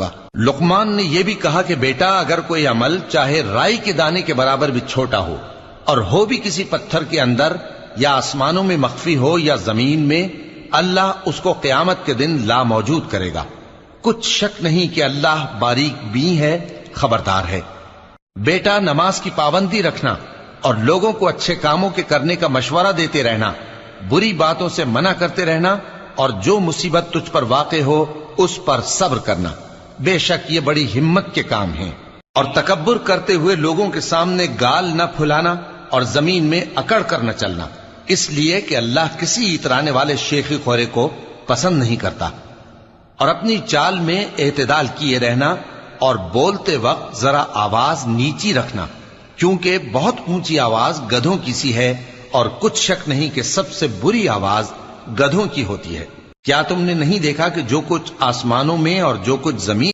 گا۔ لقمان نے یہ بھی کہا کہ بیٹا اگر کوئی عمل چاہے رائی کے دانے کے برابر بھی چھوٹا ہو اور ہو بھی کسی پتھر کے اندر یا آسمانوں میں مخفی ہو یا زمین میں، اللہ اس کو قیامت کے دن لا موجود کرے گا۔ کچھ شک نہیں کہ اللہ باریک بین ہے، خبردار ہے۔ بیٹا نماز کی پابندی رکھنا اور لوگوں کو اچھے کاموں کے کرنے کا مشورہ دیتے رہنا، بری باتوں سے منع کرتے رہنا، اور جو مصیبت تجھ پر واقع ہو اس پر صبر کرنا، بے شک یہ بڑی ہمت کے کام ہیں۔ اور تکبر کرتے ہوئے لوگوں کے سامنے گال نہ پھلانا اور زمین میں اکڑ کر نہ چلنا، اس لیے کہ اللہ کسی اترانے والے شیخی خورے کو پسند نہیں کرتا۔ اور اپنی چال میں اعتدال کیے رہنا اور بولتے وقت ذرا آواز نیچی رکھنا، کیونکہ بہت اونچی آواز گدھوں کی سی ہے، اور کچھ شک نہیں کہ سب سے بری آواز گدھوں کی ہوتی ہے۔ کیا تم نے نہیں دیکھا کہ جو کچھ آسمانوں میں اور جو کچھ زمین